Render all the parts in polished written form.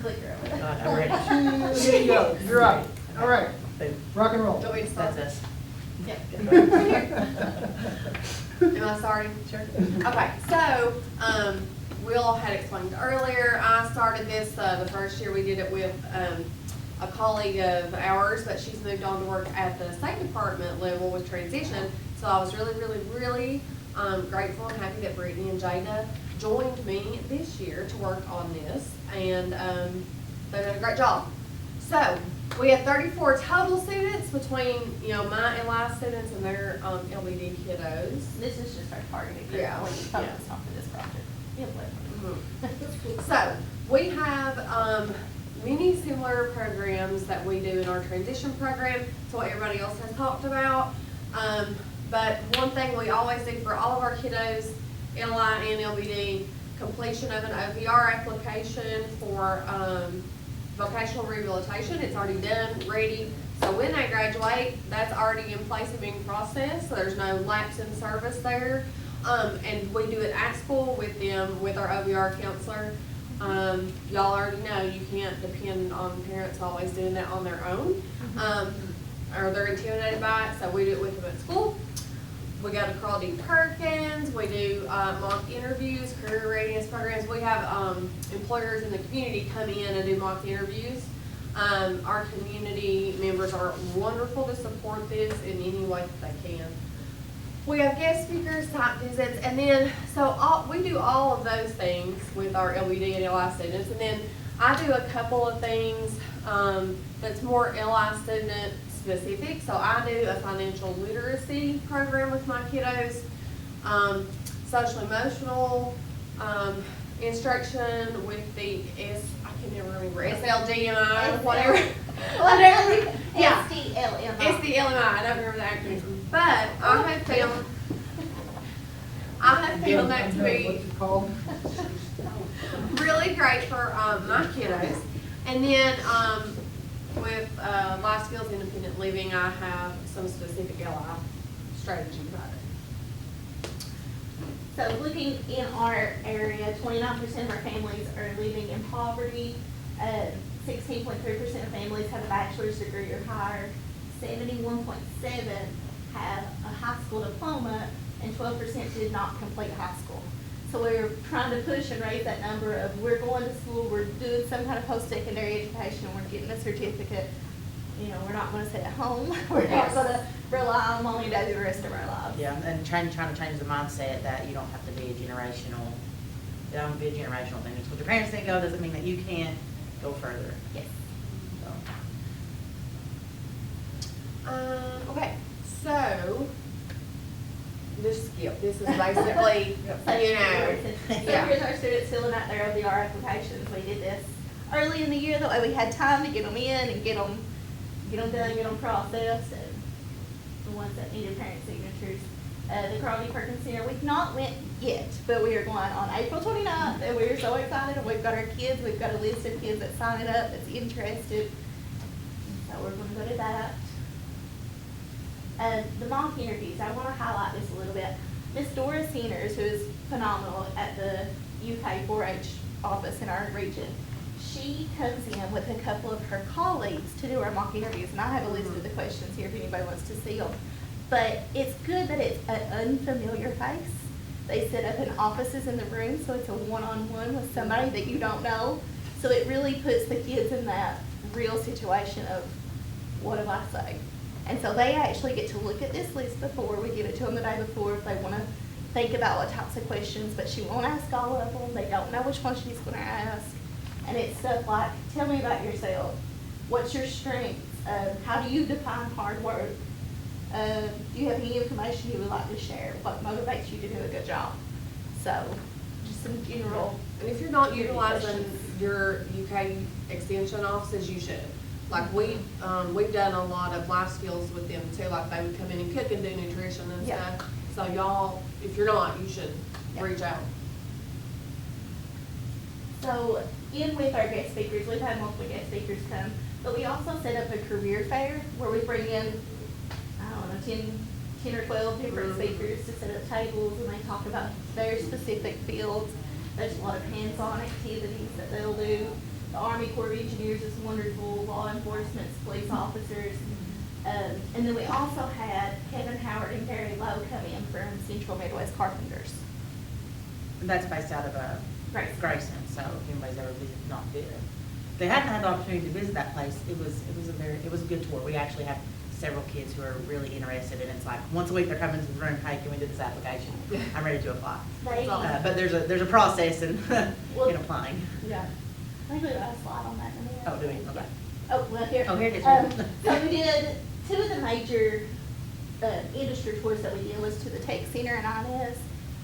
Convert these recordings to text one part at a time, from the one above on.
clicker over there. God, I'm ready. Here you go, you're up. All right, Boom. rock and roll. Do we start? That's us. Yep. Am I starting? Sure. Okay, so, Will had explained earlier, I started this, the first year we did it with, a colleague of ours, but she's moved on to work at the State Department level with transition. So I was really, really, really, grateful and happy that Brittany and Jada joined me this year to work on this, and, they did a great job. So, we had 34 total students between, you know, my LI students and their, LBD kiddos. This is just our targeted group. Yeah. We focused on for this project. Yep. So, we have, many similar programs that we do in our transition program to what everybody else has talked about. But one thing we always do for all of our kiddos, LI and LBD, completion of an OVR application for, vocational rehabilitation. It's already done, ready. So when they graduate, that's already in place and being processed, so there's no lapse in service there. And we do it at school with them, with our OVR counselor. Y'all already know you can't depend on parents always doing that on their own, or they're intimidated by it, so we do it with them at school. We go to Carl D. Perkins, we do mock interviews, career readiness programs. We have employers in the community come in and do mock interviews. Our community members are wonderful to support this in any way that they can. We have guest speakers, site visits, and then, we do all of those things with our LBD and LI students, and then I do a couple of things that's more LI student specific. So I do a financial literacy program with my kiddos, social emotional instruction with the I can never remember, SLGMI, whatever. Whatever. Yeah. SDLMI. SDLMI, I don't remember the acronym, but I have found that to be What's it called? really great for my kiddos. And then with life skills, independent living, I have some specific LI strategies about it. So looking in our area, 29% of our families are living in poverty. 16.3% of families have a bachelor's degree or higher. 71.7% have a high school diploma, and 12% did not complete high school. So we're trying to push and raise that number of we're going to school, we're doing some kind of post-secondary education, we're getting a certificate. You know, we're not going to sit at home. We're not going to rely on mommy and daddy the rest of our lives. Yeah, and trying to change the mindset that you don't have to be a generational, it don't be a generational thing. Just what your parents didn't go doesn't mean that you can't go further. Yes. So. Okay, so this is basically, you know, So here's our students filling out their OVR applications. We did this early in the year, that way we had time to get them in and get them done, get them processed, and the ones that needed parent signatures. The Carl D. Perkins Center, we've not went yet, but we are going on April 29th, and we're so excited, and we've got our kids, we've got a list of kids that signed up, that's interested, so we're going to go to that. The mock interviews, I want to highlight this a little bit. Miss Dora Seeners, who is phenomenal at the UK 4-H office in our region, she comes in with a couple of her colleagues to do our mock interviews, and I have a list of the questions here if anybody wants to see them. But it's good that it's an unfamiliar face. They set up in offices in the room, so it's a one-on-one with somebody that you don't know. So it really puts the kids in that real situation of, what do I say? And so they actually get to look at this list before, we give it to them the day before if they want to think about what types of questions, but she won't ask all of them. They don't know which one she's going to ask. And it's stuff like, tell me about yourself. What's your strengths? How do you define hard work? Do you have any information you would like to share? What motivates you to do a good job? So, just some general. and if you're not utilizing your UK extension offices, you should. Like we've done a lot of life skills with them too, like they would come in and cook and do nutrition and Yeah. stuff. So y'all, if you're not, you should reach out. So, in with our guest speakers, we've had multiple guest speakers come, but we also set up a career fair where we bring in, I don't know, 10 or 12 different speakers to set up tables, and they talk about very specific fields. There's a lot of hands-on activities that they'll do. the Army Corps of Engineers is wonderful, law enforcement, police officers. And then we also had Kevin Howard and Gary Lowe come in from Central Midwest Carpenters. And that's based out of Grayson, so if anybody's ever visited Knott, if they hadn't had the opportunity to visit that place, it was a good tour. We actually have several kids who are really interested, and it's like, once a week they're coming to the room, hey, can we do this application? I'm ready to apply. But there's a process in applying. Yeah. I think we got a slide on that in a minute. Oh, do we? Okay. Oh, well, here. Oh, here it is. So we did, two of the major industry tours that we did was to the Tech Center in Inez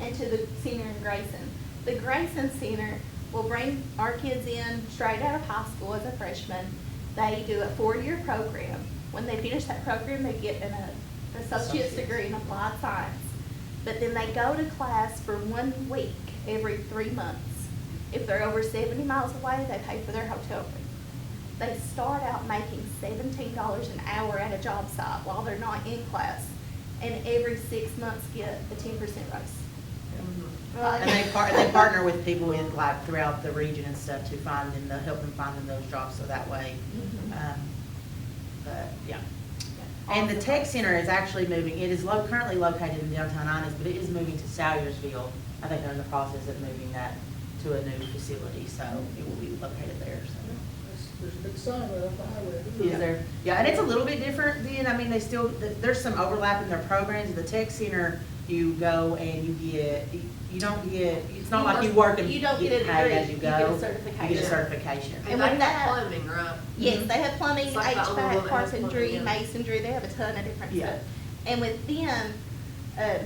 and to the center in Grayson. The Grayson Center will bring our kids in straight out of high school as a freshman. They do a 4-year program. When they finish that program, they get an associate's degree in applied science. But then they go to class for 1 week every 3 months. If they're over 70 miles away, they pay for their hotel room. They start out making $17 an hour at a job site while they're not in class, and every 6 months get a 10% raise. And they partner with people in like throughout the region and stuff to find them, to help them find them those jobs, so that way. But yeah. And the Tech Center is actually moving. It is currently located in downtown Inez, but it is moving to Salyer'sville. I think they're in the process of moving that to a new facility, so it will be located there. So. There's a big sign right up the highway. Is there? Yeah, and it's a little bit different then. I mean, there's some overlap in their programs. The Tech Center, you go and you don't get, it's not like you work and you don't get get a paid degree, as you you go. get a certification. You get a certification. And with they that- have plumbing, right? Yes, they have plumbing, It's like the only one HVAC, that has carpentry, plumbing, yeah. masonry, they have a ton of different Yeah. stuff. And with them,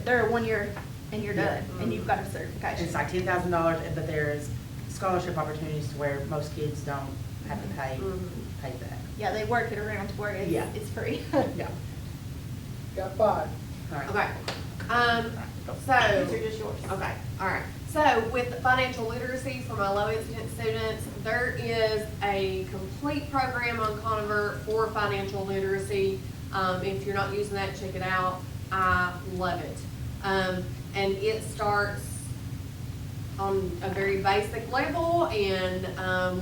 they're a 1 year and you're Yeah. done, and you've got a certification. It's like $10,000, but there's scholarship opportunities to where most kids don't have to pay that. Yeah, they work it around to where Yeah. it's free. Yeah. Got 5. All right. Okay. These are So, just yours. okay, all right. So with financial literacy for my low incident students, there is a complete program on Conover for financial literacy. If you're not using that, check it out. I love it. And it starts on a very basic level, and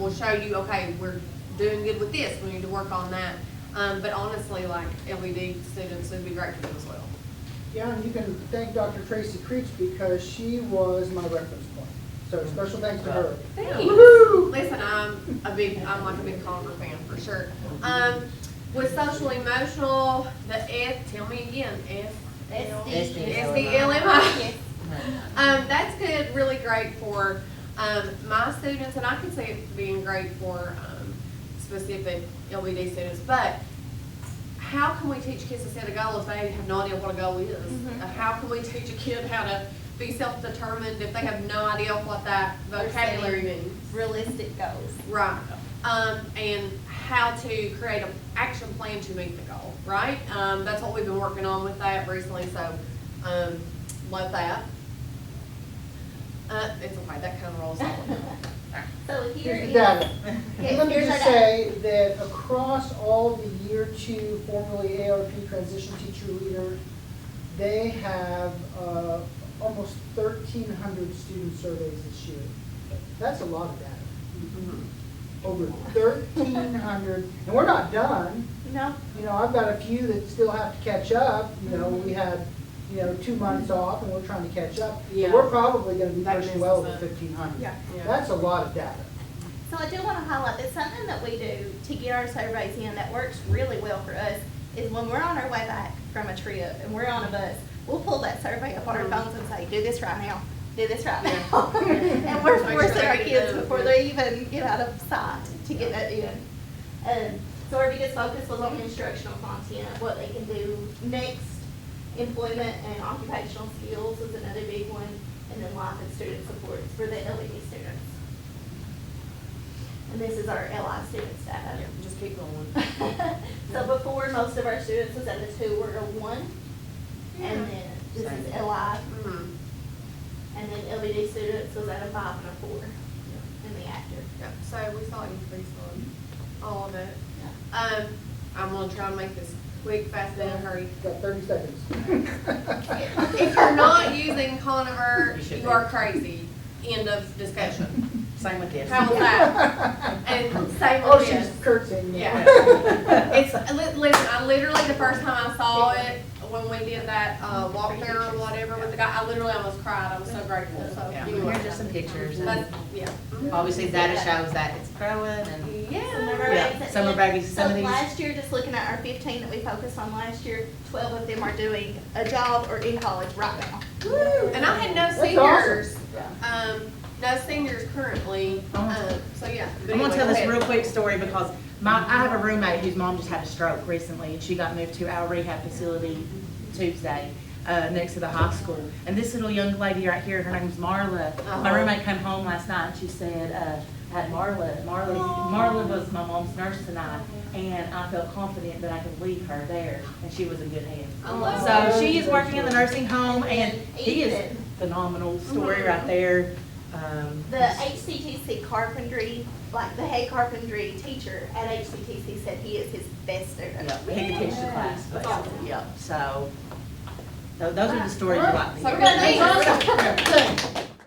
we'll show you, okay, we're doing good with this, we need to work on that. But honestly, like LED students, it'd be great for them as well. Yeah, and you can thank Dr. Tracy Creech because she was my reference point. So special thanks to her. Thanks. Woo-hoo! Listen, I'm like a big Conover fan for sure. With social emotional, tell me again, SDLMI. That's good, really great for my students, and I could see it being great for specific LBD students, but how can we teach kids to set a goal if they have no idea what a goal is? How can we teach a kid how to be self-determined if they have no idea what that vocabulary means? Realistic goals. Right. And how to create an action plan to meet the goal, right? That's what we've been working on with that recently, so love that. It's okay, that kind of rolls off. So here Here's is. the data. Yes, Let me here's just our data. say that across all the year 2 formerly ARP transition teacher leaders, they have almost 1,300 student surveys this year. That's a lot of data. Over 1,300, and we're not done. No, You know, I've got a few that still have to catch up. You know, we had, 2 months off and we're trying to catch up. But Yeah. we're probably gonna be That pushing is well over the- 1,500. Yeah. Yeah. That's a lot of data. so I do want to highlight that something that we do to get our surveys in that works really well for us is when we're on our way back from a trip and we're on a bus, we'll pull that survey up on our phones and say, do this right now, do this right now. And we're Make sure forcing they our get it kids done. before they even get out of sight to get that in. So our biggest focus was on instructional content, what they can do next. Employment and occupational skills was another big one, and then life and student supports for the LED students. And this is our LI students data. Yeah, just keep going. So before, most of our students was at a 2 or a 1, and then this Same. is LI, Mhm. and then LBD students was at a 5 and a 4 in the active. Yep, so we saw an increase on all of it. Yeah. I'm gonna try and make this quick, fast, and in a hurry. Got 30 seconds. If you're not using Conover, You should you be. are crazy. End of discussion. Same with this. How was that? And same Oh, with she's this. curtsing. Yeah. It's, listen, I literally, the first time I saw it, when we did that, walk there or whatever with the guy, I literally almost cried. I was so grateful, so. Yeah, anyway. here's just some pictures, But, and yeah. obviously data shows that it's growing, and Yeah. summer babies, some of So these. last year, just looking at our 15 that we focused on last year, 12 of them are doing a job or in college right now. Woo! And I had no That's seniors, awesome. no seniors currently, so yeah. But I'm gonna anyway, tell go this ahead. real quick story because I have a roommate whose mom just had a stroke recently, and she got moved to our rehab facility Tuesday, next to the high school. And this little young lady right here, her name's Marla. My roommate came home last night and she said, I had Marla was my mom's nurse tonight, and I felt confident that I could leave her there, and she was in good hands. I love that. So she is working in the nursing home, and he is phenomenal story right there. The HCTC carpentry, like the head carpentry teacher at HCTC said he is his best student. Yeah, he could teach the class, That's awesome. basically, yeah, so, those are the stories we like to So hear. we're gonna need- Awesome.